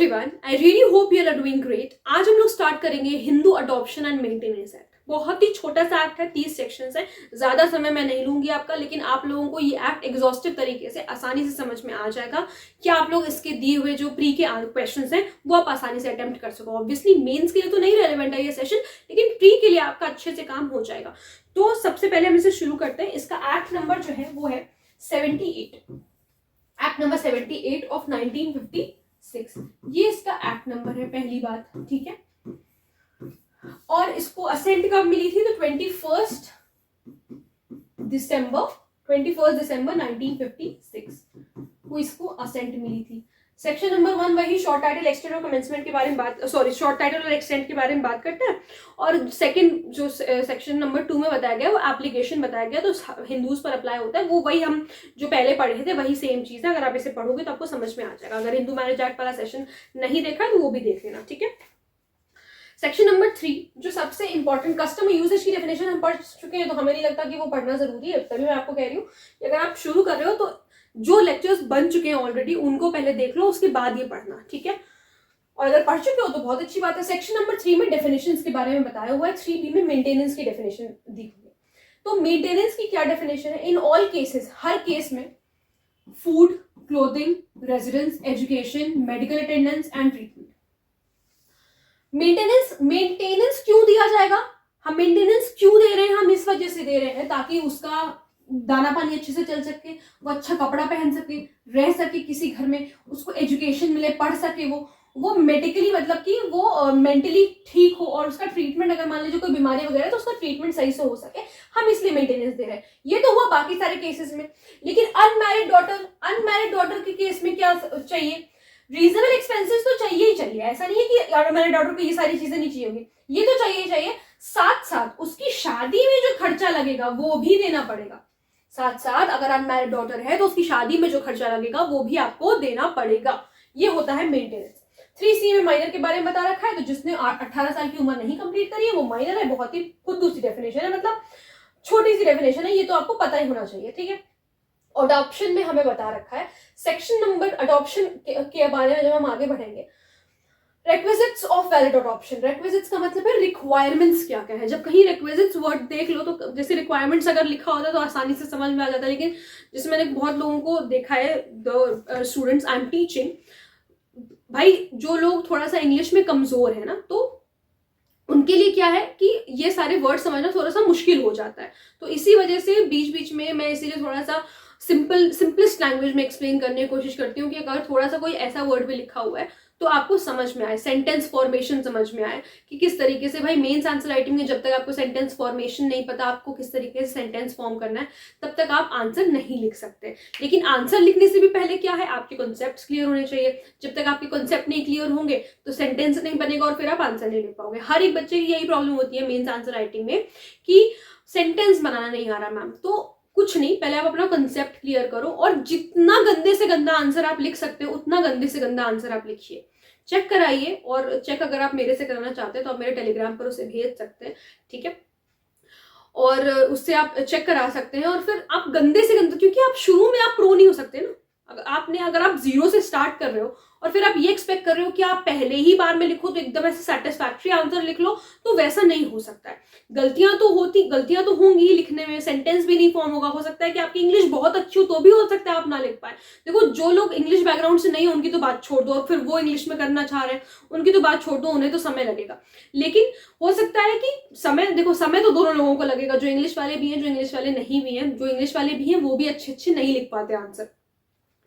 Everyone, I really hope you are doing great. आज हम लोग स्टार्ट करेंगे Hindu adoption and maintenance act. बहुत ही छोटा सा एक्ट है, 30 सेक्शंस है। ज्यादा समय मैं नहीं लूंगी आपका, लेकिन आप लोगों को ये एक्ट एग्जॉस्टिव तरीके से आसानी से समझ में आ जाएगा कि आप लोग इसके दिए हुए जो प्री के क्वेश्चंस हैं वो आप आसानी से अटेम्प्ट कर सको। ऑब्वियसली मेंस के लिए तो नहीं रेलेवेंट है ये सेशन, लेकिन प्री के लिए आपका अच्छे से काम हो जाएगा। तो सबसे पहले हम इसे शुरू करते हैं। इसका एक्ट नंबर जो है वो है 78, एक्ट नंबर 78 ऑफ 1956। ये इसका एक्ट नंबर है, पहली बात, ठीक है। और इसको असेंट कब मिली थी? तो 21 दिसंबर 1956 को इसको असेंट मिली थी। सेक्शन नंबर 1 वही शॉर्ट टाइटल, एक्सटेंट और कमेंसमेंट के बारे में शॉर्ट टाइटल और एक्सटेंट के बारे में बात करते हैं। और सेकंड जो सेक्शन नंबर 2 में बताया गया वो एप्लीकेशन बताया गया, तो हिंदूज पर अप्लाई होता है। वो वही हम जो पहले पढ़े थे वही सेम चीज है। अगर आप इसे पढ़ोगे तो आपको समझ में आ जाएगा। अगर हिंदू मैरिज एक्ट वाला सेशन नहीं देखा है तो वो भी देख लेना, ठीक है। सेक्शन नंबर 3 जो सबसे इंपॉर्टेंट, कस्टम यूजेज की डेफिनेशन हम पढ़ चुके हैं, तो हमें नहीं लगता कि वो पढ़ना जरूरी है। तभी मैं आपको कह रही हूँ कि अगर आप शुरू कर रहे हो तो जो लेक्चर्स बन चुके हैं ऑलरेडी उनको पहले देख लो, उसके बाद ये पढ़ना, ठीक है। और अगर पढ़ चुके हो तो बहुत अच्छी बात है। सेक्शन नंबर 3 में डेफिनेशंस के बारे में बताया हुआ है, 3B में मेंटेनेंस की डेफिनेशन दी हुई है। तो मेंटेनेंस की क्या डेफिनेशन है? इन ऑल केसेस, हर केस में food, clothing, residence, education, medical attendance and treatment. Maintenance क्यों दिया जाएगा? हम मेंटेनेंस क्यों दे रहे हैं? हम इस वजह से दे रहे हैं ताकि उसका दाना पानी अच्छे से चल सके, वो अच्छा कपड़ा पहन सके, रह सके किसी घर में, उसको एजुकेशन मिले, पढ़ सके, वो मेडिकली मतलब कि वो मेंटली ठीक हो, और उसका ट्रीटमेंट, अगर मान लीजिए कोई बीमारी वगैरह है तो उसका ट्रीटमेंट सही से हो सके। हम इसलिए मेंटेनेंस दे रहे हैं। ये तो हुआ बाकी सारे केसेस में। लेकिन अनमैरिड डॉटर के केस में क्या चाहिए? रीजनेबल एक्सपेंसेस तो चाहिए ही चाहिए। ऐसा नहीं है कि अनमैरिड डॉटर को ये सारी चीजें नहीं चाहिए होगी, ये तो चाहिए ही चाहिए। साथ साथ उसकी शादी में जो खर्चा लगेगा वो भी देना पड़ेगा। साथ साथ अगर अनमैरिड डॉटर है तो उसकी शादी में जो खर्चा लगेगा वो भी आपको देना पड़ेगा। ये होता है मेंटेनेंस। 3C में माइनर के बारे में बता रखा है, तो जिसने 18 साल की उम्र नहीं कंप्लीट करी है वो माइनर है। बहुत ही खुद सी डेफिनेशन है, मतलब छोटी सी डेफिनेशन है, ये तो आपको पता ही होना चाहिए, ठीक है। अडॉप्शन में हमें बता रखा है, सेक्शन नंबर अडॉप्शन के बारे में जब हम आगे बढ़ेंगे, requisites of valid adoption. Requisites का मतलब है रिक्वायरमेंट्स क्या क्या है। जब कहीं रिक्विजिट्स वर्ड देख लो तो जैसे रिक्वायरमेंट्स अगर लिखा होता है तो आसानी से समझ में आ जाता है, लेकिन जैसे मैंने बहुत लोगों को देखा है, the students I am teaching, भाई जो लोग थोड़ा सा इंग्लिश में कमजोर है ना, तो उनके लिए क्या है कि ये सारे वर्ड समझना थोड़ा सा मुश्किल हो जाता है। तो इसी वजह से बीच बीच में मैं इसीलिए थोड़ा सा सिंपलेस्ट लैंग्वेज में एक्सप्लेन करने की कोशिश करती हूँ कि अगर थोड़ा सा कोई ऐसा वर्ड भी लिखा हुआ है तो आपको समझ में आए, सेंटेंस फॉर्मेशन समझ में आए कि किस तरीके से। भाई मेंस आंसर राइटिंग में जब तक आपको सेंटेंस फॉर्मेशन नहीं पता, आपको किस तरीके से सेंटेंस फॉर्म करना है, तब तक आप आंसर नहीं लिख सकते। लेकिन आंसर लिखने से भी पहले क्या है, आपके कॉन्सेप्ट्स क्लियर होने चाहिए। जब तक आपके कॉन्सेप्ट नहीं क्लियर होंगे तो सेंटेंस नहीं बनेगा और फिर आप आंसर नहीं लिख पाओगे। हर एक बच्चे की यही प्रॉब्लम होती है मेंस आंसर राइटिंग में कि सेंटेंस बनाना नहीं आ रहा मैम। तो कुछ नहीं, पहले आप अपना कंसेप्ट क्लियर करो, और जितना गंदे से गंदा आंसर आप लिख सकते हो उतना गंदे से गंदा आंसर आप लिखिए। चेक कराइए, और चेक अगर आप मेरे से कराना चाहते हैं तो आप मेरे टेलीग्राम पर उसे भेज सकते हैं, ठीक है। और उससे आप चेक करा सकते हैं, और फिर आप गंदे से गंदा, क्योंकि आप शुरू में आप प्रो नहीं हो सकते ना। अगर आप जीरो से स्टार्ट कर रहे हो और फिर आप ये एक्सपेक्ट कर रहे हो कि आप पहले ही बार में लिखो तो एकदम ऐसे सेटिस्फैक्ट्री आंसर लिख लो, तो वैसा नहीं हो सकता है। गलतियां तो होंगी लिखने में, सेंटेंस भी नहीं फॉर्म होगा। हो सकता है कि आपकी इंग्लिश बहुत अच्छी हो तो भी हो सकता है आप ना लिख पाए। देखो, जो लोग इंग्लिश बैकग्राउंड से नहीं है उनकी तो बात छोड़ दो, और फिर वो इंग्लिश में करना चाह रहे हैं उनकी तो बात छोड़ दो, उन्हें तो समय लगेगा। लेकिन हो सकता है कि समय तो दोनों लोगों को लगेगा, जो इंग्लिश वाले भी हैं, जो इंग्लिश वाले नहीं भी हैं। जो इंग्लिश वाले भी हैं वो भी अच्छे अच्छे नहीं लिख पाते आंसर,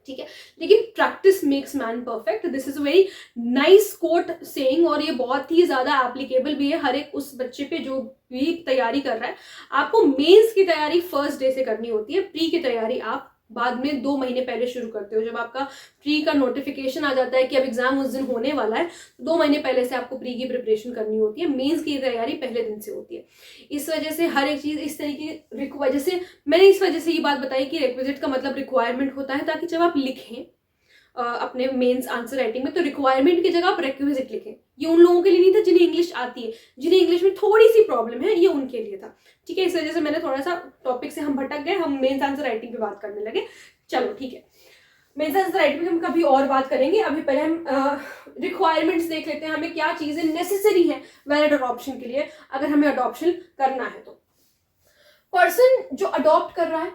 ठीक है। लेकिन practice makes man perfect, this is a very nice quote saying, और ये बहुत ही ज्यादा एप्लीकेबल भी है हर एक उस बच्चे पे जो भी तैयारी कर रहा है। आपको मेंस की तैयारी फर्स्ट डे से करनी होती है, प्री की तैयारी आप बाद में 2 महीने पहले शुरू करते हो। जब आपका प्री का नोटिफिकेशन आ जाता है कि अब एग्जाम उस दिन होने वाला है, तो 2 महीने पहले से आपको प्री की प्रिपरेशन करनी होती है। मेंस की तैयारी पहले दिन से होती है। इस वजह से हर एक चीज इस तरीके, जैसे मैंने इस वजह से ये बात बताई कि रिक्विजिट का मतलब रिक्वायरमेंट होता है, ताकि जब आप लिखें अपने मेंस आंसर राइटिंग में तो रिक्वायरमेंट की जगह आप रिक्विजिट लिखें। ये उन लोगों के लिए नहीं था जिन्हें इंग्लिश आती है, जिन्हें इंग्लिश में थोड़ी सी प्रॉब्लम है, ये उनके लिए था, ठीक है। इस वजह से मैंने थोड़ा सा टॉपिक से हम भटक गए, हम मेंस आंसर राइटिंग पे बात करने लगे। चलो ठीक है, मेंस राइट में हम कभी और बात करेंगे, अभी पहले हम रिक्वायरमेंट्स देख लेते हैं, हमें क्या चीजें नेसेसरी है वैलिड अडॉप्शन के लिए अगर हमें अडॉप्शन करना है। तो पर्सन जो अडॉप्ट कर रहा है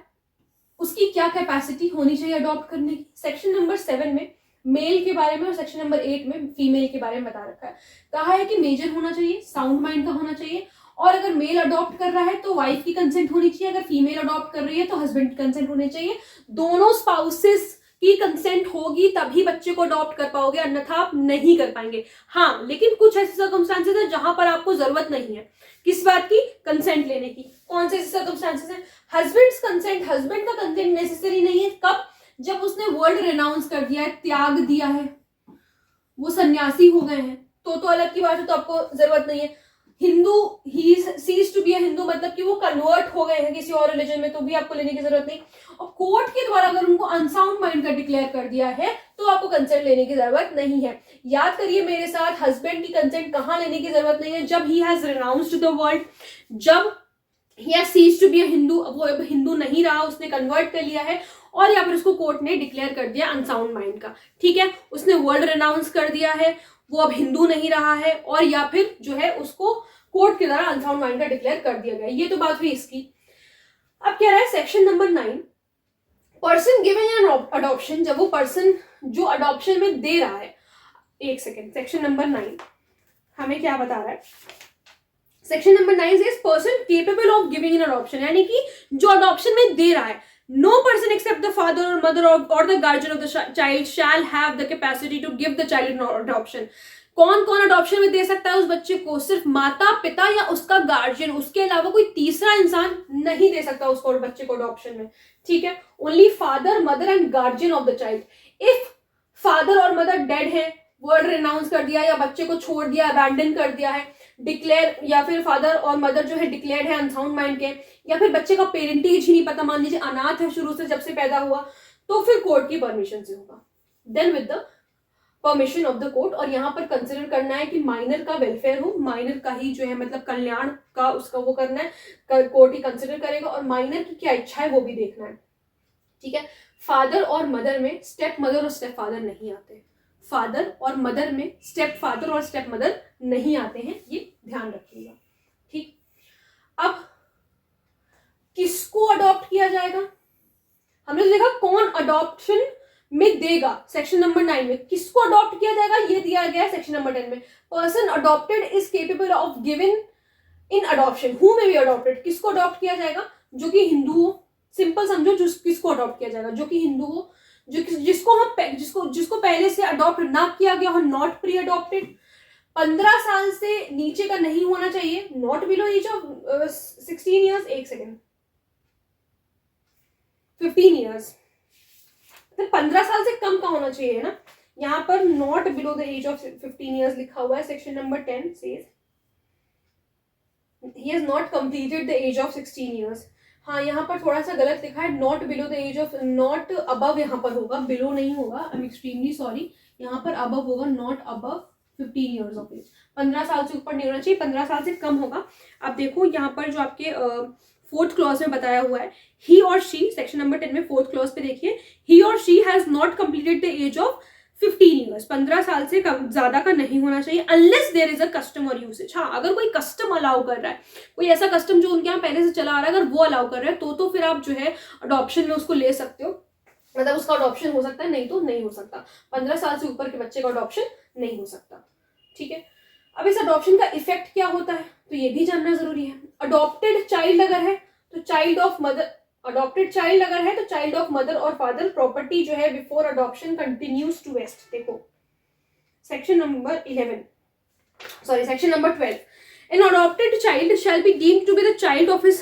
उसकी क्या कैपेसिटी होनी चाहिए अडॉप्ट करने की। सेक्शन नंबर 7 में मेल के बारे में और सेक्शन नंबर 8 में फीमेल के बारे में बता रखा है। कहा है कि मेजर होना चाहिए, साउंड माइंड का होना चाहिए, और अगर मेल अडॉप्ट कर रहा है तो वाइफ की कंसेंट होनी चाहिए, अगर फीमेल अडॉप्ट कर रही है तो हस्बैंड की कंसेंट होनी चाहिए। दोनों स्पाउसेस की कंसेंट होगी तभी बच्चे को अडॉप्ट कर पाओगे, अन्यथा आप नहीं कर पाएंगे। हाँ, लेकिन कुछ ऐसे सर्कमस्टांसेस है जहां पर आपको जरूरत नहीं है किस बात की, कंसेंट लेने की। कौन से ऐसे सर्कमस्टांसेस है? हस्बैंड्स कंसेंट, हस्बैंड का कंसेंट नेसेसरी नहीं है। कब? जब उसने वर्ल्ड रेनाउंस कर दिया है, त्याग दिया है, वो सन्यासी हो गए हैं, तो अलग की बात है, तो आपको जरूरत नहीं है। Hindu, he ceases to be a Hindu, मतलब कि वो कन्वर्ट हो गए हैं किसी और रिलीजन में, तो भी आपको लेने की जरूरत नहीं। और कोर्ट के द्वारा अगर उनको अनसाउंड माइंड का डिक्लेयर कर दिया है तो आपको कंसेंट लेने की जरूरत नहीं है। याद करिए मेरे साथ, हस्बैंड की कंसेंट कहां लेने की जरूरत नहीं है? जब he has renounced the world, जब he has ceased to be a Hindu, वो अब हिंदू नहीं रहा, उसने कन्वर्ट कर लिया है, और या फिर उसको कोर्ट ने डिक्लेयर कर दिया अनसाउंड माइंड का, ठीक है, उसने वर्ल्ड रिनाउंस कर दिया है, वो अब हिंदू नहीं रहा है, और या फिर जो है उसको कोर्ट के द्वारा अनसाउंड माइंड का डिक्लेयर कर दिया गया। ये तो बात हुई इसकी। अब कह रहा है section number 9, person giving an adoption, जब वो पर्सन जो अडॉप्शन में दे रहा है, एक सेकेंड, सेक्शन नंबर 9 हमें क्या बता रहा है? Section number 9 says person capable of giving an adoption, यानी कि जो अडॉप्शन में दे रहा है, no person except the father or mother or the guardian of the child shall have the capacity to give the child in adoption। कौन कौन adoption में दे सकता है उस बच्चे को? सिर्फ माता पिता या उसका गार्जियन, उसके अलावा कोई तीसरा इंसान नहीं दे सकता उसको, बच्चे को अडॉप्शन में, ठीक है। Only father, mother and guardian of the child. If father or mother dead है, वर्ड रिनाउंस कर दिया या बच्चे को छोड़ दिया, अबैंडन कर दिया है, डिक्लेयर, या फिर फादर और मदर जो है डिक्लेयर है अनसाउंड माइंड के, या फिर बच्चे का पेरेंटेज ही नहीं पता, मान लीजिए अनाथ है शुरू से जब से पैदा हुआ, तो फिर कोर्ट की परमिशन से होगा, then with the permission of the court. और यहाँ पर कंसिडर करना है कि माइनर का वेलफेयर हो, माइनर का ही जो है मतलब कल्याण का उसका वो करना है, कोर्ट ही कंसिडर करेगा, और माइनर की क्या इच्छा है वो भी देखना है, ठीक है। फादर और मदर में स्टेप मदर और स्टेप फादर नहीं आते, फादर और मदर में स्टेप फादर और स्टेप मदर नहीं आते हैं, ये ध्यान रखिएगा, ठीक। अब किसको अडॉप्ट किया जाएगा? हमने देखा कौन अडॉप्शन में देगा, सेक्शन नंबर 9 में किसको अडॉप्ट किया जाएगा ये दिया गया है सेक्शन नंबर 10 में। Person adopted is capable of giving in adoption who may be adopted. किसको अडॉप्ट किया जाएगा? जो कि हिंदू हो, सिंपल समझो, किसको अडॉप्ट किया जाएगा? जो कि हिंदू हो, जिसको पहले से अडॉप्ट ना किया गया हो, नॉट प्री अडॉप्टेड, 15 साल से नीचे का नहीं होना चाहिए, not below age of 16 years, एक सेकेंड, 15 ईयर्स, 15 साल से कम का होना चाहिए ना। यहाँ पर not below the age of 15 years लिखा हुआ है। Section number 10 says he has not completed the age of 16 years। हाँ, यहाँ पर थोड़ा सा गलत लिखा है, not below the age of, not above यहाँ पर होगा, बिलो नहीं होगा, आई एम एक्सट्रीमली सॉरी, यहाँ पर अबव होगा, not above 15 years of age. 15 साल से ऊपर नहीं होना चाहिए, 15 साल से कम होगा। अब देखो यहाँ पर जो आपके 4th क्लॉज में बताया हुआ है, ही और शी, सेक्शन नंबर 10 में 4th क्लॉज पे देखिए, he or she has not completed the age of 15 years, 15 साल से कम ज्यादा का नहीं होना चाहिए, unless there is a custom or usage. हाँ, अगर कोई कस्टम अलाउ कर रहा है, कोई ऐसा कस्टम जो उनके यहाँ पहले से चला आ रहा है, अगर वो अलाउ कर रहा है तो फिर आप जो है अडॉप्शन में उसको ले सकते हो, मतलब उसका अडॉप्शन हो सकता है, नहीं तो नहीं हो सकता। 15 साल से ऊपर के बच्चे का अडॉप्शन नहीं हो सकता, ठीक है। अब इस अडॉप्शन का इफेक्ट क्या होता है तो ये भी जानना जरूरी है। अडॉप्टेड चाइल्ड अगर है तो child of mother, adopted child अगर है तो चाइल्ड ऑफ मदर और फादर प्रॉपर्टी जो है before adoption continues to vest. देखो section number 11, sorry section number 12, an adopted child shall be deemed to be the child of his,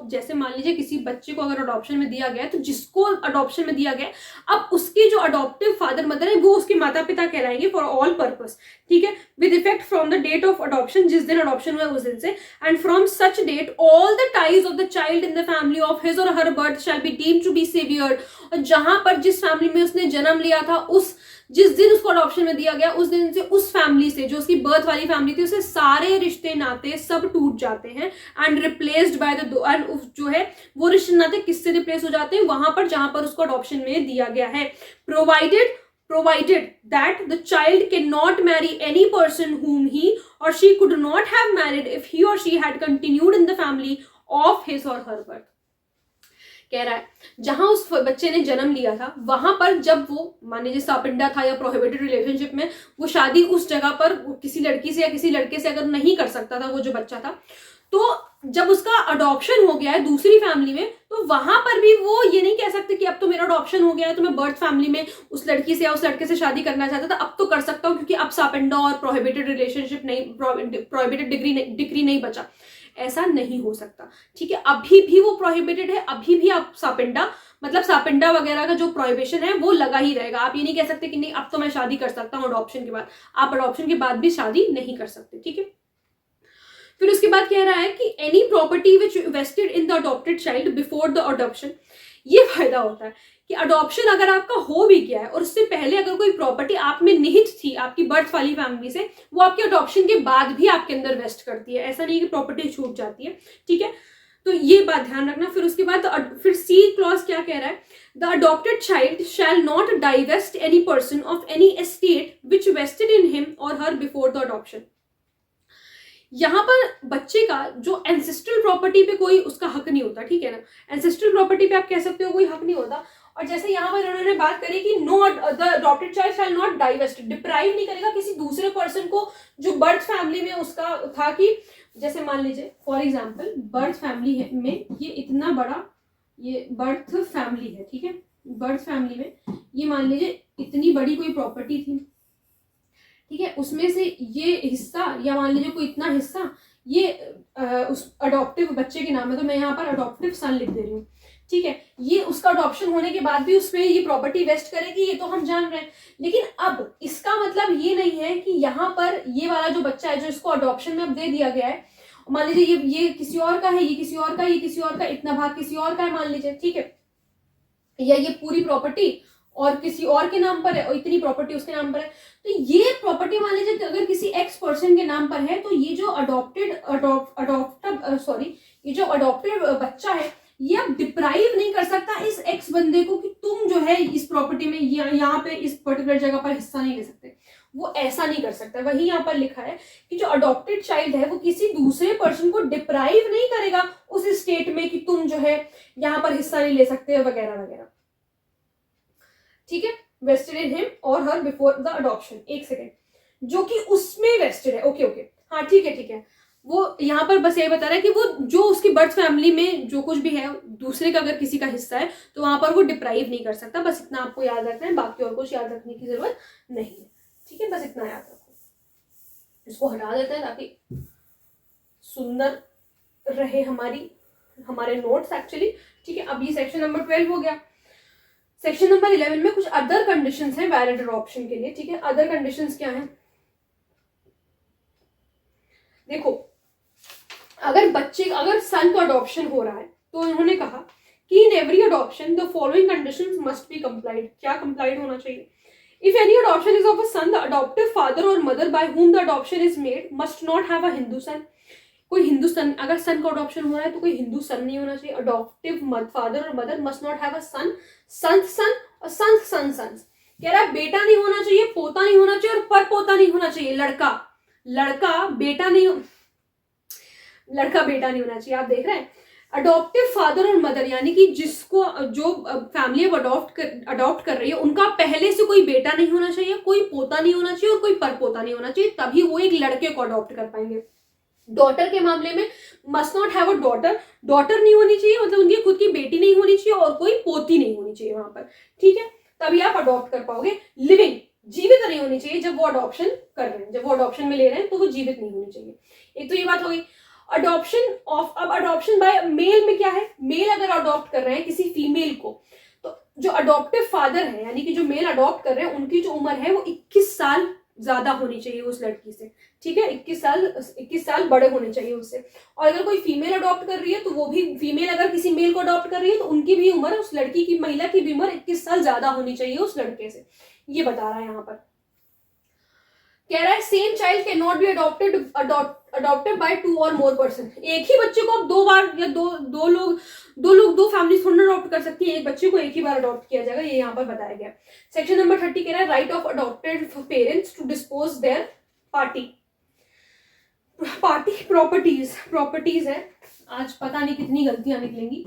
जैसे मान लीजिए किसी बच्चे को अगर अडॉप्शन में दिया गया है तो जिसको अडॉप्शन में दिया गया, अब उसके जो अडॉप्टिव फादर मदर है वो उसके माता पिता कहलाएंगे फॉर ऑल पर्पस, ठीक है, with effect from the date of adoption, जिस दिन अडॉप्शन हुआ उस दिन से, and from such date all the ties of the child in the family of his or her birth shall be deemed to be severed. और जहां पर जिस फैमिली में उसने जन्म लिया था उस जिस दिन उसको अडॉप्शन में दिया गया उस दिन से उस फैमिली से, जो उसकी बर्थ वाली फैमिली थी, उससे सारे रिश्ते नाते सब टूट जाते हैं and replaced by the end जो है वो रिश्ते नाते किससे रिप्लेस हो जाते हैं, वहां पर जहां पर उसको अडॉप्शन में दिया गया है। provided that the child cannot marry any person whom he or she could not have married if he or she had continued in the family of his or her birth। कह रहा है जहां उस बच्चे ने जन्म लिया था वहां पर जब वो मान लीजिए सापिंडा था या प्रोहिबिटेड रिलेशनशिप में, वो शादी उस जगह पर किसी लड़की से या किसी लड़के से अगर नहीं कर सकता था वो जो बच्चा था, तो जब उसका अडॉप्शन हो गया है दूसरी फैमिली में, तो वहां पर भी वो ये नहीं कह सकते कि अब तो मेरा अडॉप्शन हो गया है तो मैं बर्थ फैमिली में उस लड़की से या उस लड़के से शादी करना चाहता था, अब तो कर सकता हूँ क्योंकि अब सापिंडा और प्रोहिबिटेड रिलेशनशिप नहीं, प्रोहिबिटेड डिग्री नहीं बचा। ऐसा नहीं हो सकता, ठीक है। अभी भी वो प्रोहिबिटेड है, अभी भी आप सापिंडा मतलब सापिंडा वगैरह का जो प्रोहिबिशन है वो लगा ही रहेगा। आप ये नहीं कह सकते कि नहीं अब तो मैं शादी कर सकता हूँ अडॉप्शन के बाद, आप अडॉप्शन के बाद भी शादी नहीं कर सकते, ठीक है। फिर उसके बाद कह रहा है कि any property which vested in the adopted child before the adoption, ये फायदा होता है कि अडॉप्शन अगर आपका हो भी गया है और उससे पहले अगर कोई प्रॉपर्टी आप में निहित थी आपकी बर्थ वाली फैमिली से, वो आपके अडॉप्शन के बाद भी आपके अंदर वेस्ट करती है। ऐसा नहीं कि प्रॉपर्टी छूट जाती है, ठीक है। तो ये बात ध्यान रखना। फिर उसके बाद फिर सी क्लॉज क्या कह रहा है, the adopted child shall not divest any person of any estate which vested in him or her before the adoption. यहाँ पर बच्चे का जो एंसेस्ट्रल प्रॉपर्टी पे कोई उसका हक नहीं होता, ठीक है ना। एंसेस्ट्रल प्रॉपर्टी पे आप कह सकते हो कोई हक नहीं होता। और जैसे यहाँ पर उन्होंने बात करी कि know the adopted child shall not divest, deprive नहीं करेगा किसी दूसरे पर्सन को जो बर्थ फैमिली में उसका था, कि जैसे मान लीजिए फॉर एग्जाम्पल बर्थ फैमिली में ये इतना बड़ा ये बर्थ फैमिली है, ठीक है। बर्थ फैमिली में ये मान लीजिए इतनी बड़ी कोई प्रॉपर्टी थी, ठीक है, उसमें से ये हिस्सा या मान लीजिए कोई इतना हिस्सा ये उस अडॉप्टिव बच्चे के नाम है, तो मैं यहाँ पर अडॉप्टिव सन लिख दे रही हूँ, ठीक है। ये उसका अडॉप्शन होने के बाद भी उसमें ये प्रॉपर्टी वेस्ट करेगी, ये तो हम जान रहे हैं। लेकिन अब इसका मतलब ये नहीं है कि यहाँ पर ये वाला जो बच्चा है जो इसको अडॉप्शन में अब दे दिया गया है, मान लीजिए ये किसी और का है, ये किसी और का, ये किसी और का, इतना भाग किसी और का है मान लीजिए, ठीक है, या ये पूरी प्रॉपर्टी और किसी और के नाम पर है और इतनी प्रॉपर्टी उसके नाम पर है, तो ये प्रॉपर्टी मान लीजिए अगर किसी एक्स पर्सन के नाम पर है, तो ये जो ये जो अडॉप्टेड बच्चा है ये अब डिप्राइव नहीं कर सकता इस एक्स बंदे को कि तुम जो है इस प्रॉपर्टी में यहाँ पे इस पर्टिकुलर जगह पर हिस्सा नहीं ले सकते, वो ऐसा नहीं कर सकता। वही यहाँ पर लिखा है कि जो अडॉप्टेड चाइल्ड है वो किसी दूसरे पर्सन को डिप्राइव नहीं करेगा उस स्टेट में कि तुम जो है यहाँ पर हिस्सा नहीं ले सकते वगैरह वगैरह, ठीक है। Wasted in him or her before the adoption, एक सेकेंड, जो कि उसमें वेस्टेड है, ओके ओके, हाँ ठीक है। वो यहाँ पर बस यही बता रहा है कि वो जो उसकी बर्थ फैमिली में जो कुछ भी है दूसरे का अगर किसी का हिस्सा है तो वहां पर वो डिप्राइव नहीं कर सकता, बस इतना आपको याद रखना है, बाकी और कुछ याद रखने की जरूरत नहीं है, ठीक है। बस इतना याद रखो, इसको हटा देते हैं ताकि सुंदर रहे हमारे नोट्स एक्चुअली, ठीक है। अब ये सेक्शन नंबर 12 हो गया। सेक्शन नंबर 11 में कुछ अदर कंडीशंस हैं वैलिड अडॉप्शन के लिए, ठीक है। अदर कंडीशंस क्या हैं, देखो अगर सन का अडॉप्शन हो रहा है तो उन्होंने कहा कि in every adoption the following conditions must be complied. क्या कंप्लाइड होना चाहिए, if any adoption is of a son the adoptive father or mother by whom the adoption is made must not have a Hindu son. कोई हिंदू सन, अगर सन का adoption हो रहा है तो कोई हिंदू सन नहीं होना चाहिए। Adoptive father or mother must not have a son, son or son. कह रहा है बेटा नहीं होना चाहिए, पोता नहीं होना चाहिए और परपोता नहीं होना चाहिए। लड़का बेटा नहीं होना चाहिए। आप देख रहे हैं अडॉप्टिव फादर और मदर यानी कि जिसको जो फैमिली अब अडॉप्ट कर रही है उनका पहले से कोई बेटा नहीं होना चाहिए, कोई पोता नहीं होना चाहिए और कोई परपोता नहीं होना चाहिए, तभी वो एक लड़के को अडॉप्ट कर पाएंगे। डॉटर के मामले में must not have a daughter नहीं होनी चाहिए, मतलब उनकी खुद की बेटी नहीं होनी चाहिए और कोई पोती नहीं होनी चाहिए वहां पर, ठीक है, तभी आप अडॉप्ट कर पाओगे। लिविंग जीवित नहीं होनी चाहिए जब वो अडॉप्शन कर रहे हैं, जब वो अडॉप्शन में ले रहे हैं तो वो जीवित नहीं होनी चाहिए। एक तो ये बात हो गई। अब अडॉप्शन बाय मेल में क्या है, मेल अगर अडॉप्ट कर रहे हैं किसी फीमेल को तो जो अडॉप्टिव फादर है यानी कि जो मेल अडॉप्ट कर रहे हैं उनकी जो उम्र है वो 21 साल ज्यादा होनी चाहिए उस लड़की से, ठीक है, 21 साल बड़े होने चाहिए उससे। और अगर कोई फीमेल अडॉप्ट कर रही है तो वो भी फीमेल अगर किसी मेल को अडॉप्ट कर रही है तो उनकी भी उम्र, उस लड़की की महिला की भी उम्र 21 साल ज्यादा होनी चाहिए उस लड़के से। ये बता रहा है यहाँ पर। कह रहा है same child can not be adopted by 2 और मोर पर्सन। एक ही बच्चे को आप 2 बार या दो फैमिली थोड़ा अडॉप्ट कर सकती है, एक बच्चे को एक ही बार अडॉप्ट किया जाएगा, ये यहाँ पर बताया गया। सेक्शन नंबर 30 कह रहा है right of adopted parents to dispose their party properties है, आज पता नहीं कितनी गलतियां निकलेंगी,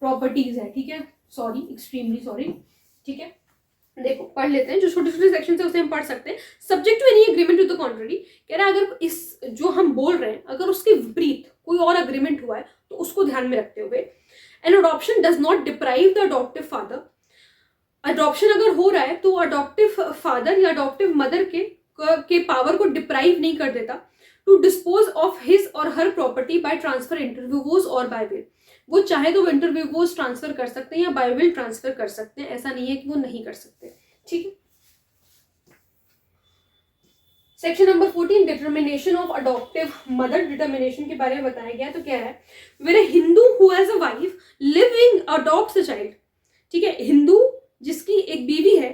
प्रॉपर्टीज है, ठीक है, सॉरी, एक्सट्रीमली सॉरी, ठीक है। देखो पढ़ लेते हैं, जो छोटे छोटे सेक्शन है उसे हम पढ़ सकते हैं। Subject to any agreement to the contrary, कह रहा है अगर इस जो हम बोल रहे हैं अगर उसके विपरीत कोई और अग्रीमेंट हुआ है तो उसको ध्यान में रखते हुए, an adoption does not deprive the adoptive father, adoption अगर हो रहा है तो अडॉप्टिव फादर या अडॉप्टिव मदर के पावर को डिप्राइव नहीं कर देता, to dispose of his or her property by transfer inter vivos or by will, वो चाहे तो वो इंटरव्यूज ट्रांसफर कर सकते हैं या बाय विल ट्रांसफर कर सकते हैं, ऐसा नहीं है कि वो नहीं कर सकते, ठीक है। Section number 14 determination of adoptive mother, determination के बारे में बताया गया। तो क्या है, where a Hindu who has a wife living adopts a child, ठीक है, हिंदू जिसकी एक बीवी है,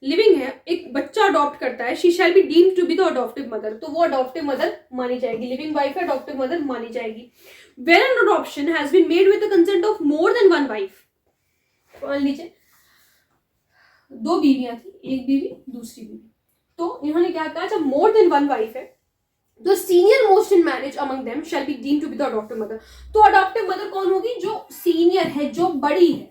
लिविंग है, एक बच्चा अडॉप्ट करता है, she shall be deemed to be the adoptive mother, तो वो अडॉप्टिव मदर मानी जाएगी, लिविंग वाइफ है, अडॉप्टिव मदर मानी जाएगी। Where an adoption has been made with the consent of more than one wife, मान लीजिए 2 बीवियां थी, एक बीवी दूसरी बीवी, तो इन्होंने क्या कहा, जब मोर देन वन वाइफ है तो senior most in marriage among them shall be deemed to be the adoptive mother, तो अडॉप्टिव मदर कौन होगी, जो सीनियर है, जो बड़ी है,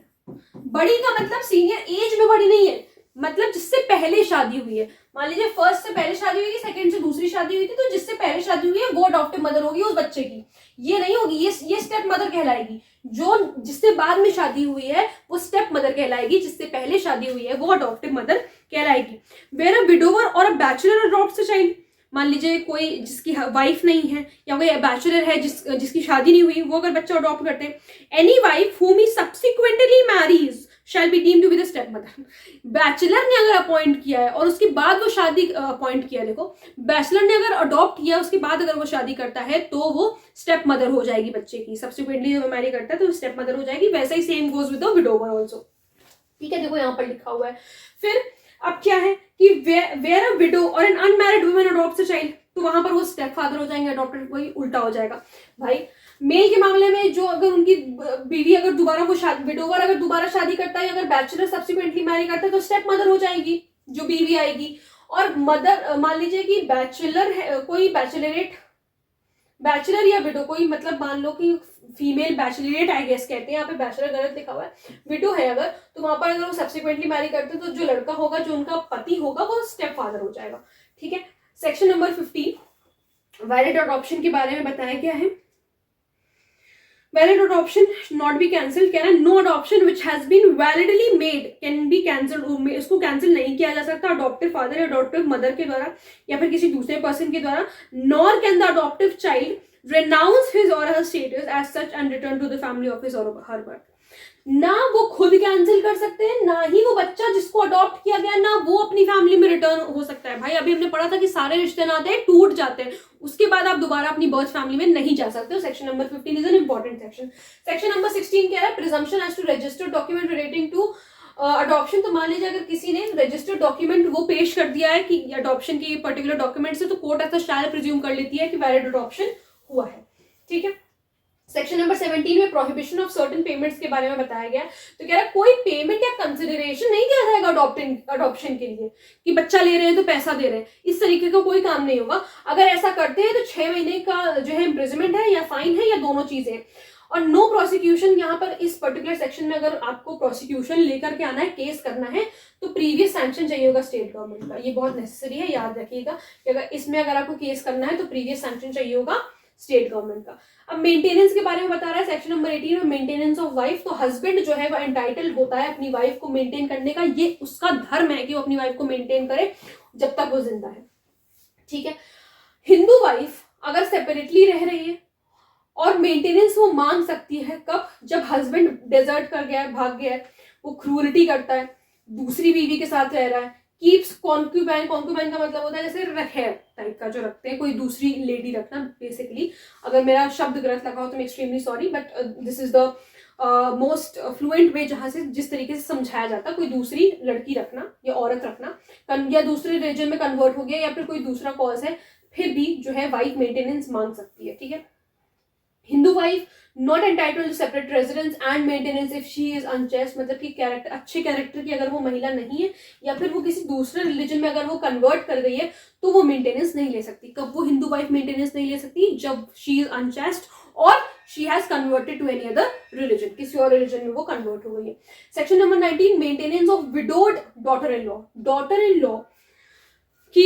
बड़ी का मतलब सीनियर एज में बड़ी नहीं है, मतलब जिससे पहले शादी हुई है, मान लीजिए फर्स्ट से पहले शादी हुई थी, सेकंड से दूसरी शादी हुई थी, तो जिससे पहले शादी हुई है वो अडॉप्टिव मदर होगी उस बच्चे की, ये नहीं होगी, ये स्टेप मदर कहलाएगी, जो जिससे बाद में शादी हुई है वो स्टेप मदर कहलाएगी, जिससे पहले शादी हुई है वो अडॉप्टिव मदर कहलाएगी। Where a widower or a bachelor adopts a child, मान लीजिए कोई जिसकी वाइफ नहीं है या कोई बैचलर है जिसकी शादी नहीं हुई, वो अगर बच्चा अडॉप्ट करते हैं, any wife whom he subsequently marries shall be deemed to be the step mother, bachelor ने अगर अपॉइंट किया है और उसके बाद वो शादी अपॉइंट किया, देखो बैचलर ने अगर अडॉप्ट किया उसके बाद अगर वो शादी करता है तो वो स्टेप मदर हो जाएगी बच्चे की, सब्सिक्वेंटली जब मैरी करता है तो स्टेप मदर हो जाएगी, वैसा ही same goes with the widower also, ठीक है, देखो यहाँ पर लिखा हुआ है। फिर अब क्या है कि where a widow or an unmarried woman adopts a child, तो वहां पर वो स्टेप फादर हो जाएंगे, अडॉप्टेड वही उल्टा हो जाएगा भाई। मेल के मामले में जो अगर उनकी बीवी अगर दोबारा वो विडोवर अगर दोबारा शादी करता है, अगर बैचलर सब्सिक्वेंटली मैरी करता है तो स्टेप मदर हो जाएगी जो बीवी आएगी, और मदर मान लीजिए कि बैचलर है, कोई बैचलर या विडो, कोई मतलब मान लो कि फीमेल बैचलरेट आई गेस कहते हैं, यहाँ पे बैचलर गलत लिखा हुआ है, विडो है अगर, तो वहां पर अगर वो सब्सिक्वेंटली मैरी करते हैं तो जो लड़का होगा, जो उनका पति होगा, वो स्टेप फादर हो जाएगा, ठीक है। सेक्शन नंबर 15 वैलिड अडॉप्शन के बारे में बताया गया है। Valid adoption not be cancelled, कह रहा है no adoption which has been validly made can be cancelled, इसको कैंसिल नहीं किया जा सकता अडॉप्टिव फादर या अडॉप्टिव मदर के द्वारा या फिर किसी दूसरे पर्सन के द्वारा, nor can the adoptive child renounce his or her status as such and return to the family of his or her birth, ना वो खुद कैंसिल कर सकते हैं, ना ही वो बच्चा जिसको अडॉप्ट किया गया ना वो अपनी फैमिली में रिटर्न हो सकता है। भाई अभी हमने पढ़ा था कि सारे रिश्ते नाते टूट जाते हैं, उसके बाद आप दोबारा अपनी बर्थ फैमिली में नहीं जा सकते। Section number 15 is an important section. Section number 16 कह रहा है presumption as to registered document relating to adoption, तो मान लीजिए अगर किसी ने रजिस्टर्ड डॉक्यूमेंट वो पेश कर दिया है कि अडॉप्शन के पर्टिकुलर डॉक्यूमेंट से, तो कोर्ट ऐसा शायद प्रिज्यूम कर लेती है कि वैलिड अडॉप्शन हुआ है, ठीक है। सेक्शन नंबर 17 में प्रोहिबिशन ऑफ सर्टेन पेमेंट्स के बारे में बताया गया, तो कह रहा है कोई पेमेंट या कंसिडरेशन नहीं दिया जाएगा अडॉप्शन के लिए कि बच्चा ले रहे हैं तो पैसा दे रहे हैं, इस तरीके का कोई काम नहीं होगा। अगर ऐसा करते हैं तो 6 महीने का जो है इम्प्रिजनमेंट है या फाइन है या दोनों चीजें, और नो प्रोसिक्यूशन। यहाँ पर इस पर्टिकुलर सेक्शन में अगर आपको प्रोसिक्यूशन लेकर के आना है, केस करना है, तो प्रीवियस सैंक्शन चाहिए होगा स्टेट गवर्नमेंट का, ये बहुत नेसेसरी है, याद रखिएगा कि अगर इसमें अगर आपको केस करना है तो प्रीवियस सैंक्शन चाहिए होगा स्टेट गवर्नमेंट का। अब मेंटेनेंस के बारे में बता रहा है सेक्शन नंबर 18 में, मेंटेनेंस ऑफ वाइफ, तो हस्बैंड जो है वो एंटाइटल होता है अपनी वाइफ को मेंटेन करने का, ये उसका धर्म है कि वो अपनी वाइफ को मेंटेन करे जब तक वो जिंदा है, ठीक है। हिंदू वाइफ अगर सेपरेटली रह रही है और मेंटेनेंस वो मांग सकती है कब, जब हस्बैंड डेजर्ट कर गया है, भाग गया है, वो क्रूरटी करता है, दूसरी बीवी के साथ रह रहा है, कीप्स कॉन्क्यूबाइन, कॉन्क्यूबाइन का मतलब होता है जैसे रखेर टाइप का जो रखते हैं, कोई दूसरी लेडी रखना बेसिकली। अगर मेरा शब्द गलत लगा हो तो मैं extremely sorry, but this is the most fluent way जहाँ से जिस तरीके से समझाया जाता है, कोई दूसरी लड़की रखना या औरत रखना या दूसरे रीजन में कन्वर्ट हो गया या फिर कोई दूसरा कॉज है, फिर भी जो है वाइफ मेंटेनेंस मांग सकती है, ठीक है। Hindu wife not entitled to separate residence and maintenance if she is unchaste, मतलब कि कैरेक्टर अच्छे कैरेक्टर की अगर वो महिला नहीं है या फिर वो किसी दूसरे रिलीजन में अगर वो कन्वर्ट कर गई है तो वो मेंटेनेंस नहीं ले सकती। कब वो हिंदू वाइफ मेंटेनेंस नहीं ले सकती? जब she is unchaste or she has converted to any other religion, किसी और रिलीजन में वो कन्वर्ट हो गई है। Section number 19, maintenance of widowed daughter in law. Daughter in law के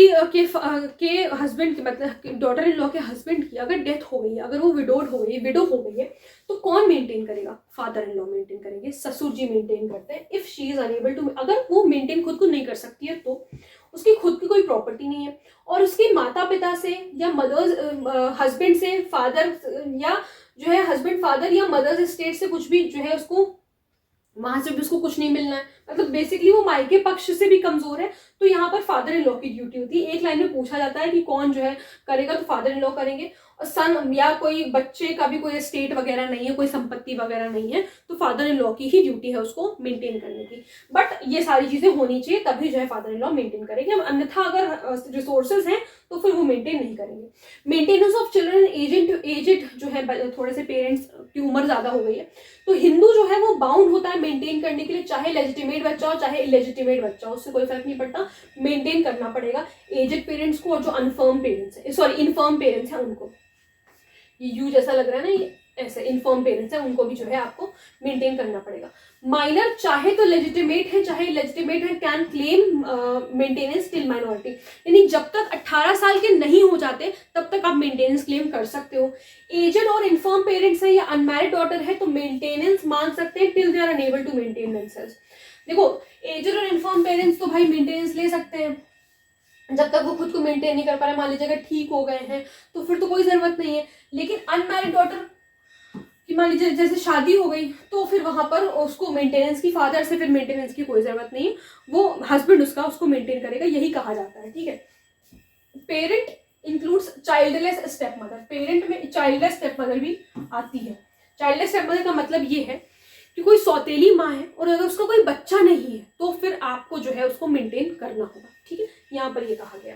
हस्बैंड की, मतलब डॉटर इन लॉ के हस्बैंड की अगर डेथ हो गई है, अगर वो विडोड हो गई है, विडो हो गई है, तो कौन मेंटेन करेगा? फादर इन लॉ मेंटेन करेंगे, ससुर जी मेंटेन करते हैं। If she is unable to, अगर वो मेंटेन खुद को नहीं कर सकती है तो उसकी खुद की कोई प्रॉपर्टी नहीं है और उसके माता पिता से या मदर्स हस्बैंड से, फादर या जो है हस्बैंड फादर या मदर्स स्टेट से कुछ भी जो है उसको वहां से भी उसको कुछ नहीं मिलना है, मतलब बेसिकली वो मायके पक्ष से भी कमजोर है, तो यहाँ पर फादर इन लॉ की ड्यूटी होती है। एक लाइन में पूछा जाता है कि कौन जो है करेगा, तो फादर इन लॉ करेंगे। और सन या कोई बच्चे का भी कोई स्टेट वगैरह नहीं है, कोई संपत्ति वगैरह नहीं है, तो फादर इन लॉ की ही ड्यूटी है उसको मेंटेन करने की। बट ये सारी चीजें होनी चाहिए तभी जो है फादर इन लॉ मेंटेन करेंगे, अन्यथा अगर रिसोर्सेज हैं तो फिर वो मेंटेन नहीं करेंगे। मेंटेनेंस ऑफ चिल्ड्रन एजेड जो है थोड़े से पेरेंट्स की उम्र ज्यादा हो गई है, तो हिंदू जो है वो बाउंड होता है मेंटेन करने के लिए, चाहे लेजिटिमेट बच्चा हो चाहे इलेजिटिमेट बच्चा हो, उससे कोई फर्क नहीं पड़ता, मेंटेन करना पड़ेगा एजेड पेरेंट्स को। और जो अनफर्म पेरेंट्स है, सॉरी इनफर्म पेरेंट्स हैं उनको, ये यू जैसा लग रहा है ना, ये ऐसे इनफर्म पेरेंट्स हैं, उनको भी जो है आपको मेंटेन करना पड़ेगा। माइनर चाहे तो लेजिटिमेट है चाहे इलेजिटिमेट है, can claim maintenance till minority, यानी जब तक 18 साल के नहीं हो जाते तब तक आप मेंटेनेंस क्लेम कर सकते हो। एजेड और इनफर्म पेरेंट्स है या अनमैरिड डॉटर है तो मेंटेनेंस मांग सकते हैं till they are unable to maintain themselves. देखो एजेड और इनफर्म पेरेंट्स तो भाई मेंटेनेंस ले सकते हैं जब तक वो खुद को मेंटेन नहीं कर पा रहे, मान लीजिए अगर ठीक हो गए हैं तो फिर तो कोई जरूरत नहीं है। लेकिन अनमैरिड डॉटर कि मान लीजिए जैसे शादी हो गई तो फिर वहां पर उसको मेंटेनेंस की, फादर से फिर मेंटेनेंस की कोई जरूरत नहीं है, वो हस्बैंड उसको मेंटेन करेगा, यही कहा जाता है, ठीक है। Parent includes childless step mother, parent में चाइल्डलेस स्टेप मदर भी आती है। चाइल्डलेस स्टेप मदर का मतलब ये है कि कोई सौतेली माँ है और अगर उसका कोई बच्चा नहीं है तो फिर आपको जो है उसको मेंटेन करना होगा, ठीक है, यहाँ पर ये कहा गया।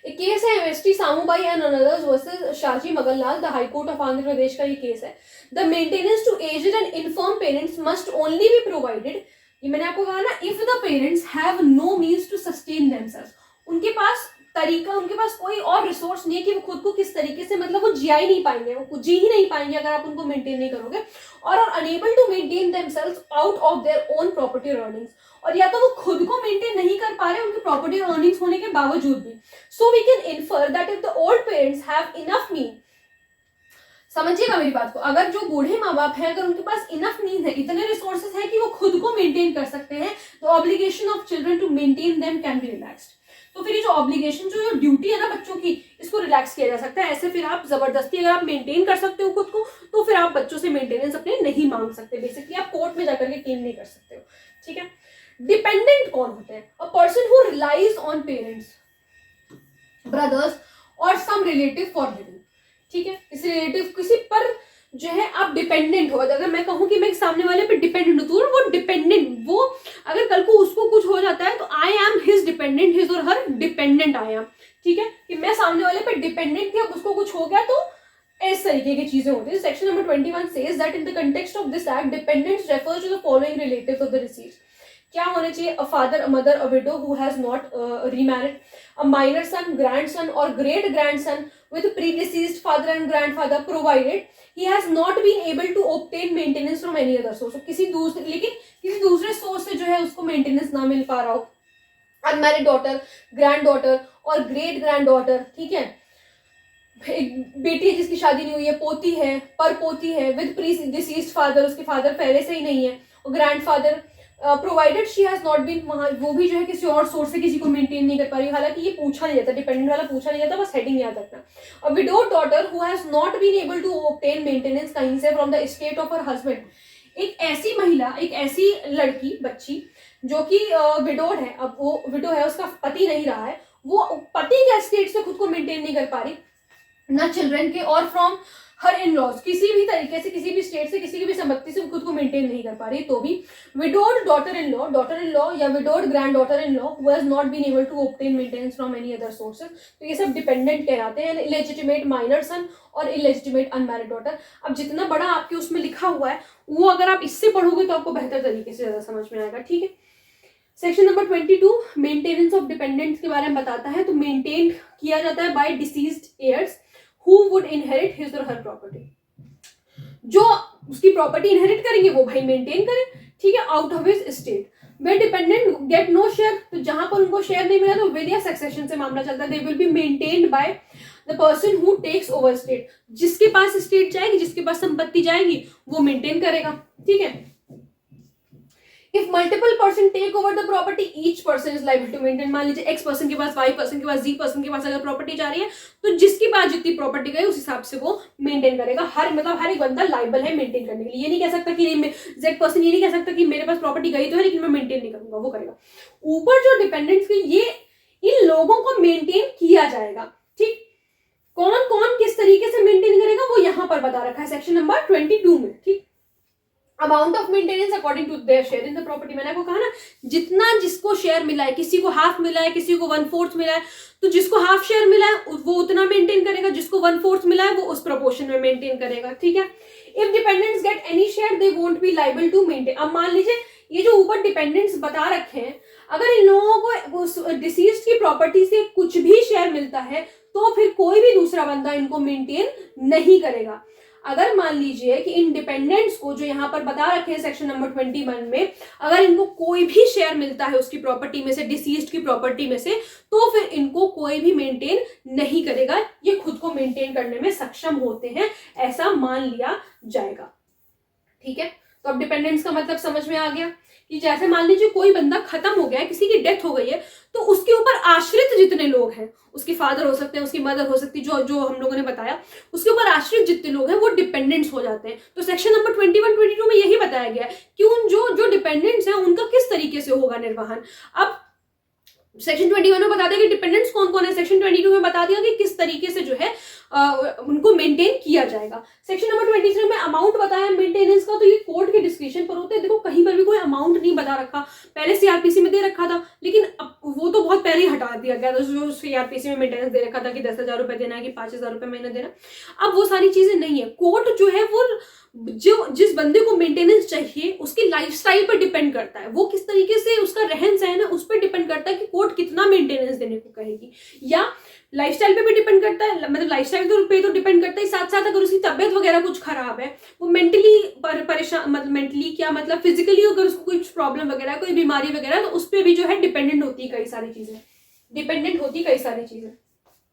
एक केस है MST Samubai and others versus Shaji Maganlal, the high court of Andhra Pradesh का ये केस है। The maintenance to aged and infirm parents must only be provided, ये मैंने आपको कहा ना, if the parents have no means to sustain themselves, उनके पास तरीका, उनके पास कोई और रिसोर्स नहीं है कि वो खुद को किस तरीके से, मतलब वो जिया ही नहीं पाएंगे, वो जी ही नहीं पाएंगे अगर आप उनको मेंटेन नहीं करोगे, or unable to maintain themselves out of their own property or earnings, और या तो वो खुद को मेंटेन नहीं कर पा रहे उनकी प्रॉपर्टी और अर्निंग्स होने के बावजूद भी। So we can infer that if the old parents have enough mean, समझिएगा मेरी बात को, अगर जो बूढ़े माँ बाप हैं अगर उनके पास इनफ मीन है, इतने रिसोर्सेज है कि वो खुद को मेंटेन कर सकते हैं, तो obligation of children to maintain them can be relaxed. तो फिर ये जो ऑब्लिगेशन, जो ड्यूटी है ना बच्चों की, इसको रिलैक्स किया जा सकता है। ऐसे फिर आप जबरदस्ती, अगर आप मेंटेन कर सकते हो खुद को तो फिर आप बच्चों से मेंटेनेंस अपने नहीं मांग सकते, बेसिकली आप कोर्ट में जाकर के क्लेम नहीं कर सकते हो, ठीक है। डिपेंडेंट कौन होते हैं? A person who relies on parents, brothers or some relative for living, ठीक है, किसी रिलेटिव, किसी पर जो है आप डिपेंडेंट हो। अगर मैं कहूँ कि मैं सामने वाले पे डिपेंडेंट हूँ तो वो डिपेंडेंट, वो अगर कल को उसको कुछ हो जाता है तो I am his dependent, his or her dependent I am, ठीक है, कि मैं सामने वाले पे डिपेंडेंट थी, अब उसको कुछ हो गया तो इस तरीके की चीजें होती है। Section number 21 says that in the context of this act dependants refers to the following relatives of the deceased. क्या होने चाहिए? A father, a mother, a widow who has not remarried, a minor son, grandson or great grandson with predeceased father and grandfather provided he has not been able to obtain maintenance from any other source, किसी दूसरे source से जो है उसको maintenance ना मिल पा रहा हो। अनमैरिड डॉटर, ग्रैंड डॉटर और ग्रेट ग्रैंड डॉटर, ठीक है, एक बेटी है जिसकी शादी नहीं हुई है, पोती है, पर पोती है, विद प्रीडिसीज्ड फादर, उसके फादर पहले से ही नहीं है, or grandfather, provided she has not been, वहां वो भी जो है किसी और सोर्स से किसी को मेंटेन नहीं कर पा रही। हालांकि ये पूछा नहीं जाता, डिपेंडेंट वाला पूछा नहीं जाता, बस हेडिंग याद रखना। A widowed daughter who has not been able to obtain maintenance कहीं से from the estate of her husband, एक ऐसी महिला, एक ऐसी लड़की, बच्ची जो कि विडोड है, अब वो विडो है, उसका पति नहीं रहा है, वो पति के एस्टेट से खुद को मेंटेन नहीं कर पा रही, ना चिल्ड्रन के, और फ्रॉम हर इन लॉज किसी भी तरीके से, किसी भी स्टेट से, किसी की भी संपत्ति से खुद को मेंटेन नहीं कर पा रही, तो भी विडोड डॉटर इन लॉ या widowed granddaughter in law who has not been able to obtain maintenance from any other sources, तो ये सब डिपेंडेंट कहलाते हैं। इलेजिटिमेट माइनर सन और इलेजिटिमेट अनमैरिड डॉटर। अब जितना बड़ा आपके उसमें लिखा हुआ है वो अगर आप इससे पढ़ोगे तो आपको बेहतर तरीके से ज्यादा समझ में आएगा, ठीक है। Section number 22 maintenance of dependents के बारे में बताता है। तो मेंटेन किया जाता है by deceased heirs who would inherit his or her property. जो उसकी प्रॉपर्टी इनहेरिट करेंगे वो भाई मेंटेन करें, ठीक है, आउट ऑफ हिज एस्टेट। वे डिपेंडेंट गेट नो शेयर, तो जहां पर उनको शेयर नहीं मिला तो विल या सक्सेशन से मामला चलता है। They will be maintained by the person who takes over state. जिसके पास स्टेट जाएगी, जिसके पास संपत्ति जाएगी वो मेंटेन करेगा, ठीक है। If multiple person take over the property, each person is liable to maintain। मान लीजिए X पर्सन के पास, Y पर्सन के पास, Z पर्सन के पास अगर प्रॉपर्टी जा रही है तो जिसके पास जितनी प्रॉपर्टी गई उस हिसाब से वो मेंटेन करेगा। हर एक बंदा लाइबल है मेंटेन करने के लिए। ये नहीं कह सकता कि Z पर्सन ये नहीं कह सकता कि मेरे पास प्रॉपर्टी गई तो है लेकिन मैं मेंटेन नहीं करूंगा, वो करेगा। ऊपर जो डिपेंडेंट्स के ये इन लोगों को मेंटेन किया जाएगा, ठीक। कौन कौन किस तरीके से मेंटेन करेगा वो यहां पर बता रखा है सेक्शन नंबर 22 में, ठीक। Amount of maintenance according to their share in the property. मैंने आपको कहा ना, जितना जिसको शेयर मिला है, किसी को हाफ मिला है, किसी को 1/4 मिला है, तो जिसको हाफ शेयर मिला है वो उतना मेंटेन करेगा, जिसको 1/4 मिला है वो उस प्रोपोर्शन में मेंटेन करेगा, ठीक है। If dependents get any share they won't be liable to maintain. अब मान लीजिए ये जो ऊपर डिपेंडेंट्स बता रखे हैं, अगर इन लोगों को उस डिसीज्ड की प्रॉपर्टी से कुछ भी शेयर मिलता है तो फिर कोई भी दूसरा बंदा इनको मेंटेन नहीं करेगा। अगर मान लीजिए कि इन डिपेंडेंट्स को जो यहां पर बता रखे हैं सेक्शन नंबर 21 में, अगर इनको कोई भी शेयर मिलता है उसकी प्रॉपर्टी में से, डिसीज्ड की प्रॉपर्टी में से, तो फिर इनको कोई भी मेंटेन नहीं करेगा। ये खुद को मेंटेन करने में सक्षम होते हैं, ऐसा मान लिया जाएगा, ठीक है। तो अब डिपेंडेंट्स का मतलब समझ में आ गया कि जैसे मान लीजिए कोई बंदा खत्म हो गया है, किसी की डेथ हो गई है, तो उसके ऊपर आश्रित जितने लोग हैं, उसके फादर हो सकते हैं, उसकी मदर हो सकती है, जो हम लोगों ने बताया, उसके ऊपर आश्रित जितने लोग हैं वो डिपेंडेंट्स हो जाते हैं। तो सेक्शन नंबर 21-22 में यही बताया गया है कि उन जो डिपेंडेंट्स हैं उनका किस तरीके से होगा निर्वहन। अब सेक्शन 21 में बता दिया कि डिपेंडेंट्स कौन कौन है, सेक्शन 22 में बता दिया कि किस तरीके से जो है उनको मेंटेन किया जाएगा। सेक्शन नंबर 23 में अमाउंट बताया मेंटेनेंस का, तो ये कोर्ट के डिस्क्रिप्शन पर होता है। देखो कहीं पर भी कोई अमाउंट नहीं बता रखा, पहले सीआरपीसी में दे रखा था लेकिन अब वो तो बहुत पहले ही हटा दिया गया था। जो सीआरपीसी में मेंटेनेंस दे रखा था कि 10,000 रुपए देना है कि 5,000 रुपए महीना देना, अब वो सारी चीजें नहीं है। कोर्ट जो है वो जिस बंदे को मेंटेनेंस चाहिए उसकी लाइफस्टाइल पर डिपेंड करता है, वो किस तरीके से उसका रहन सहन है उस पर डिपेंड करता है कि कोर्ट कितना मेंटेनेंस देने को कहेगी, या लाइफस्टाइल पे भी डिपेंड करता है। मतलब लाइफस्टाइल पे तो डिपेंड करता है, साथ साथ अगर उसकी तबियत वगैरह कुछ खराब है, वो मेंटली परेशान, मतलब मेंटली क्या मतलब फिजिकली अगर उसको कुछ प्रॉब्लम वगैरह, कोई बीमारी वगैरह, तो उस पर भी जो है डिपेंडेंट होती है कई सारी चीजें,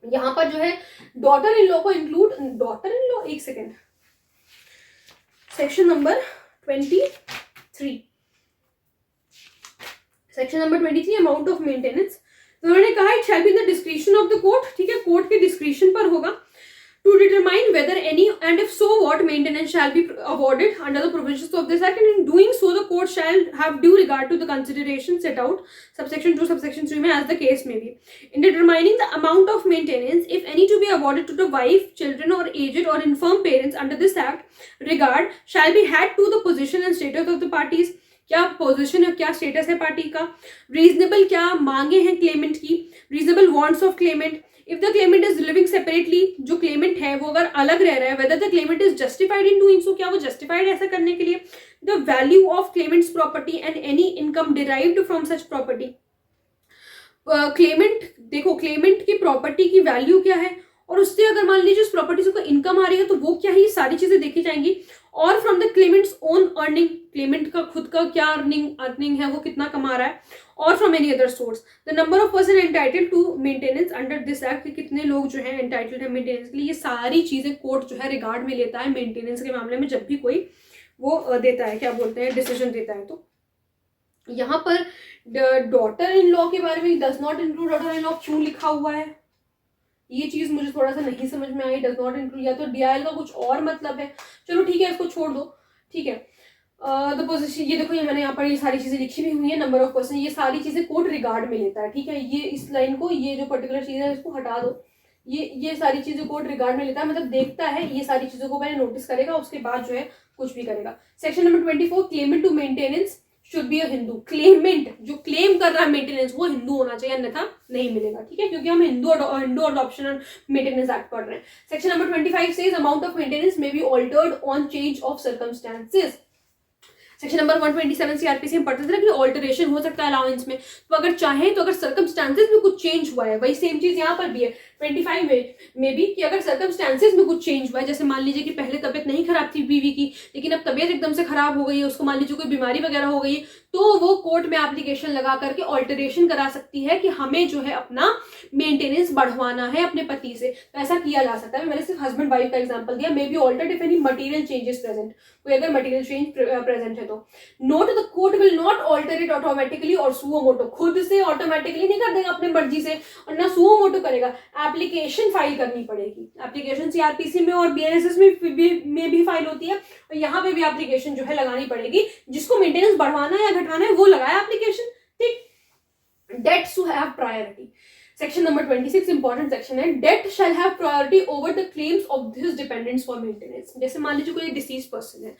यहाँ पर जो है डॉटर इन लॉ को इंक्लूड, एक second, section number 23 amount of maintenance. तो उन्होंने कहा it shall be the description of the court, ठीक है, कोर्ट के डिस्क्रिप्शन पर होगा, to determine whether any and if so what maintenance shall be awarded under the provisions of this act, and in doing so the court shall have due regard to the consideration set out subsection 2 subsection 3 में as the case may be. In determining the amount of maintenance if any to be awarded to the wife, children और aged और infirm parents under this act regard shall be had to the position and status of the parties. क्या position है, क्या status है party का, reasonable क्या मांगे हैं क्लेमेंट की, reasonable wants of Clement, if the Clement is living separately, जो क्लेमेंट है वो अगर अलग रह रहा है, whether the Clement is justified in doing सो, क्या वो जस्टिफाइड ऐसा करने के लिए, the value of Clements property and any income derived from such property. Clement, देखो क्लेमेंट की प्रॉपर्टी की वैल्यू क्या है और उससे अगर मान लीजिए उस प्रॉपर्टी से कोई इनकम आ रही है तो वो क्या है, ये सारी चीजें देखी जाएंगी। और from the Clements own earning, Clement का खुद का क्या अर्निंग है, वो कितना कमा रहा है, और from any other source, the number of person entitled to maintenance under this act, कितने लोग जो है एंटाइटल्ड है मेंटेनेंस के लिए, ये सारी चीजें कोर्ट जो है रिगार्ड में लेता है मेंटेनेंस के मामले में जब भी कोई वो देता है, क्या बोलते हैं, डिसीजन देता है। तो यहाँ पर डॉटर इन लॉ के बारे में does not include daughter in law क्यों लिखा हुआ है, ये चीज मुझे थोड़ा सा नहीं समझ में आई। डज नॉट इंक्लूड, या तो डीआईएल का कुछ और मतलब है, चलो ठीक है इसको छोड़ दो, ठीक है। द पोजीशन, ये देखो ये मैंने यहाँ पर ये सारी चीजें लिखी भी हुई है, नंबर ऑफ पर्सन, ये सारी चीजें कोर्ट रिगार्ड में लेता है, ठीक है। ये इस लाइन को, ये जो पर्टिकुलर चीज है इसको हटा दो, ये सारी चीजों कोर्ट रिगार्ड में लेता है, मतलब देखता है, ये सारी चीजों को पहले नोटिस करेगा, उसके बाद जो है कुछ भी करेगा। Section number 24, claimant to maintenance should be a Hindu. Claimant जो क्लेम कर रहा है मेंटेनेंस वो हिंदू होना चाहिए, अन्यथा नहीं मिलेगा, ठीक है, क्योंकि हम Hindu adoption and maintenance act पढ़ रहे हैं। Section number 25 says amount of maintenance may be altered on change of circumstances. Section number 127 CrPC में पढ़ते थे कि ऑल्टरेशन हो सकता है अलाउंस में, तो अगर चाहे तो अगर सर्कमस्टांसेस में कुछ चेंज हुआ है, वही सेम चीज यहाँ पर भी है 25 में भी, कि अगर सर्कमस्टांसेस में कुछ चेंज हुआ है, जैसे मान लीजिए कि पहले तबियत नहीं खराब थी बीवी की, लेकिन अब तबियत एकदम से खराब हो गई है, उसको मान लीजिए कोई बीमारी वगैरह हो गई है, तो वो कोर्ट में एप्लीकेशन लगा करके ऑल्टरेशन करा सकती है कि हमें जो है अपना मेंटेनेंस बढ़वाना है अपने पति से, तो ऐसा किया जा सकता है। मैंने सिर्फ हस्बैंड वाइफ का एग्जांपल दिया। May be altered if any material changes present, कोई अगर मटेरियल चेंज प्रेजेंट है तो। Note the court will not alter it automatically और सुओ मोटो, खुद से ऑटोमेटिकली नहीं कर देगा अपने मर्जी से, और ना सुओ मोटो करेगा, एप्लीकेशन फाइल करनी पड़ेगी। एप्लीकेशन सीआरपीसी में और बीएनएसएस में भी फाइल होती है, और यहाँ पे भी एप्लीकेशन जो है लगानी पड़ेगी। जिसको मेंटेनेंस बढ़वाना है या घटाना है वो लगाया एप्लीकेशन, ठीक। Debts to have priority. Section number 26 important section है। Debt shall have priority over the claims of his dependants for maintenance. जैसे मान लीजिए कोई डिसीज पर्सन है,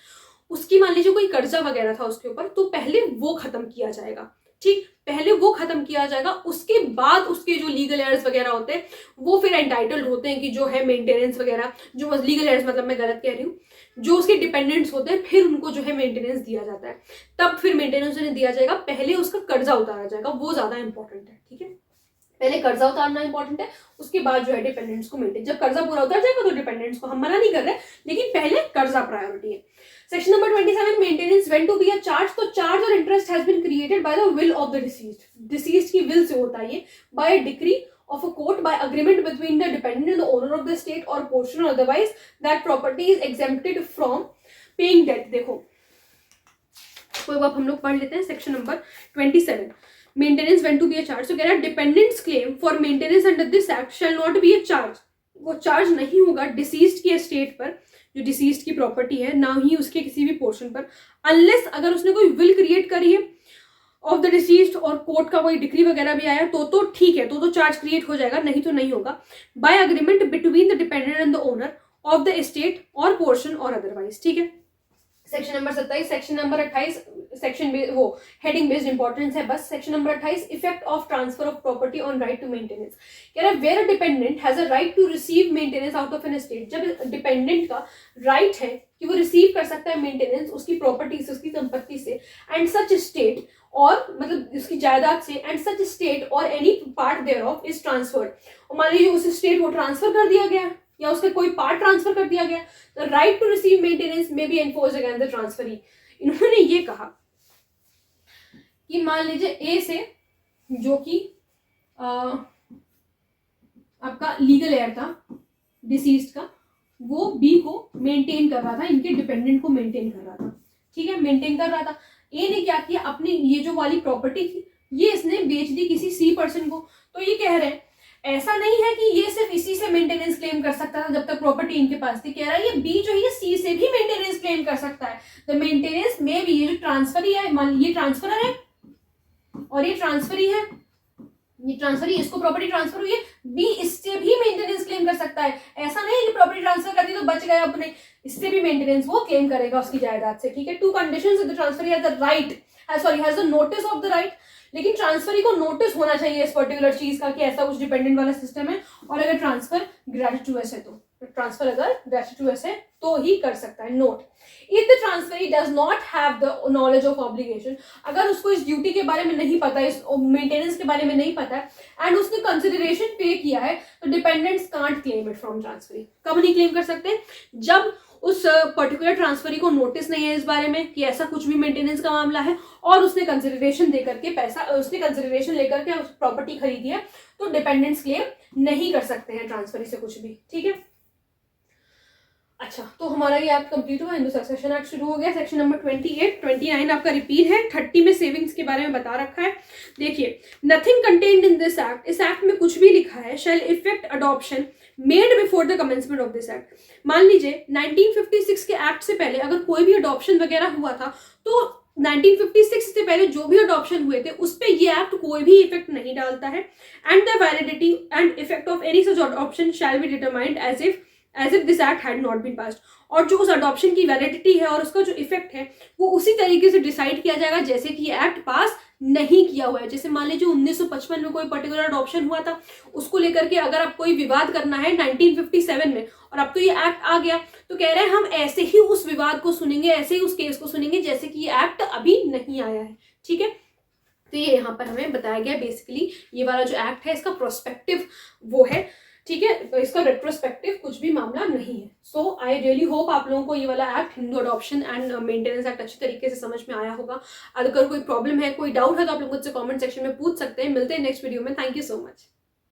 उसकी मान लीजिए कोई कर्जा वगैरह था उसके ऊपर, तो पहले वो खत्म किया जाएगा, ठीक, पहले वो खत्म किया जाएगा, उसके बाद उसके जो लीगल एयर्स वगैरह होते हैं वो फिर एंटाइटल्ड होते हैं कि जो है मेंटेनेंस वगैरह, जो लीगल एयर्स मतलब मैं गलत कह रही हूँ, जो उसके डिपेंडेंट्स होते हैं फिर उनको जो है मेंटेनेंस दिया जाता है, तब फिर मेंटेनेंस उन्हें दिया जाएगा, पहले उसका कर्जा उतारा जाएगा, वो ज्यादा इंपॉर्टेंट है, ठीक है। पहले कर्जा उतारना इंपॉर्टेंट है, उसके बाद जो है डिपेंडेंट्स को मेंटेन, जब कर्जा पूरा उतर जाएगा तो डिपेंडेंट्स को हम मना नहीं कर रहे, लेकिन पहले कर्जा प्रायोरिटी है। Section number 27 maintenance when to be a charge, तो चार्ज और interest has been created by the will of the deceased. Deceased की विल से होता है ये, by decree of a court by agreement between the dependent and the owner of the estate or portion or otherwise that property is exempted from paying debt। देखो कोई बात हम लोग पढ़ लेते हैं। Section number 27 maintenance when to be a charge, तो कह रहा है dependents claim for maintenance under this act shall not be a charge. वो चार्ज नहीं होगा डिसीज्ड की एस्टेट पर, जो डिसीज्ड की प्रॉपर्टी है, ना ही उसके किसी भी पोर्शन पर, अनलेस अगर उसने कोई विल क्रिएट करी है ऑफ द डिसीज्ड और कोर्ट का कोई डिक्री वगैरह भी आया तो ठीक है, तो चार्ज क्रिएट हो जाएगा, नहीं तो नहीं होगा। By agreement between the dependent and the owner of the estate और पोर्शन और अदरवाइज, ठीक है। Section number 27, section number 28 section वो हेडिंग बेस्ड इंपॉर्टेंस है बस। Section number 28 effect of transfer of property on right to maintenance. कह रहा है where a dependent has a right to receive maintenance out of an estate, जब dependent का right है कि वो रिसीव कर सकता है मेंटेनेंस उसकी प्रॉपर्टी से, उसकी संपत्ति से, एंड सच स्टेट और मतलब उसकी जायदाद से, एंड सच स्टेट और any part thereof is transferred, और मान लीजिए उस स्टेट को ट्रांसफर कर दिया गया या उसका कोई पार्ट ट्रांसफर कर दिया गया, the right to receive maintenance may be enforced against the transferee. इन्होंने ये कहा कि मान लीजिए ए से जो कि आपका लीगल एयर था डिसीज्ड का, वो बी को मेंटेन कर रहा था, इनके डिपेंडेंट को मेंटेन कर रहा था, ठीक है, मेंटेन कर रहा था। ए ने क्या किया, अपनी ये जो वाली प्रॉपर्टी थी ये इसने बेच दी किसी सी पर्सन को। तो ये कह रहे हैं ऐसा नहीं है कि ये सिर्फ इसी से मेंटेनेंस क्लेम कर सकता था जब तक प्रॉपर्टी इनके पास थी, कह रहा है ये बी जो है सी से भी मेंटेनेंस क्लेम कर सकता है। द मेंटेनेंस में भी ये जो ट्रांसफर है, मान ये ट्रांसफर है और ये ट्रांसफर ही है, ये ट्रांसफर ही, इसको प्रॉपर्टी ट्रांसफर हुई है, बी इससे भी मेंटेनेंस क्लेम कर सकता है। ऐसा नहीं है कि प्रॉपर्टी ट्रांसफर कर दी तो बच गया अपने, इससे भी मेंटेनेंस वो क्लेम करेगा उसकी जायदाद से, ठीक है। To conditions the transfer has the right, sorry has the notice of the right, लेकिन ट्रांसफरी को नोटिस होना चाहिए इस पर्टिकुलर चीज का कि ऐसा कुछ डिपेंडेंट वाला सिस्टम है, और अगर ट्रांसफर ग्रेचुइटस है तो ट्रांसफर अगर ग्रेचुइटस है तो ही कर सकता है। Note, if the transferee does not have the knowledge of obligation, अगर उसको इस ड्यूटी के बारे में नहीं पता, इस मेंटेनेंस के बारे में नहीं पता है, एंड उसने कंसिडरेशन पे किया है, तो dependents can't claim it from transferee. कब नहीं क्लेम कर सकते, जब उस पर्टिकुलर ट्रांसफरी को नोटिस नहीं है इस बारे में कि ऐसा कुछ भी मेंटेनेंस का मामला है, और उसने कंसिडरेशन देकर के पैसा, उसने कंसिडरेशन लेकर के उस प्रॉपर्टी खरीदी है, तो डिपेंडेंट्स क्लेम नहीं कर सकते हैं ट्रांसफरी से कुछ भी, ठीक है। अच्छा, तो हमारा ये एक्ट कंप्लीट हुआ, हिंदू सक्सेशन एक्ट शुरू हो गया। सेक्शन नंबर 28, 29 आपका रिपीट है, 30 में सेविंग्स के बारे में बता रखा है। देखिए, nothing contained in this act, इस एक्ट में कुछ भी लिखा है, shall affect adoption made before the commencement of this act. मान लीजिए 1956 के एक्ट से पहले अगर कोई भी अडॉप्शन वगैरह हुआ था तो 1956 से पहले जो भी अडॉप्शन हुए थे उस पर ये एक्ट कोई भी इफेक्ट नहीं डालता है। And the validity and effect of any such adoption shall be determined as if this act had not been passed. और जो उस अडॉप्शन की वैलिडिटी है और उसका जो इफेक्ट है वो उसी तरीके से डिसाइड किया जाएगा जैसे कि ये एक्ट पास नहीं किया हुआ है। जैसे मान लीजिए 1955 में कोई पर्टिकुलर अडॉप्शन हुआ था, उसको लेकर के अगर आप कोई विवाद करना है 1957 में और अब तो ये एक्ट आ गया, तो कह रहे हैं हम ऐसे ही उस विवाद को सुनेंगे, ऐसे ही उस केस को सुनेंगे जैसे कि ये एक्ट अभी नहीं आया है। ठीक है, तो ये यहाँ पर हमें बताया गया बेसिकली ये वाला जो एक्ट है इसका प्रोस्पेक्टिव वो है। ठीक है, तो इसका रेट्रोस्पेक्टिव कुछ भी मामला नहीं है। सो आई रियली होप आप लोगों को ये वाला act, Hindu adoption and maintenance act, अच्छी तरीके से समझ में आया होगा। अगर कोई प्रॉब्लम है, कोई डाउट है तो आप लोग मुझसे कमेंट सेक्शन में पूछ सकते हैं। मिलते हैं नेक्स्ट वीडियो में। Thank you so much.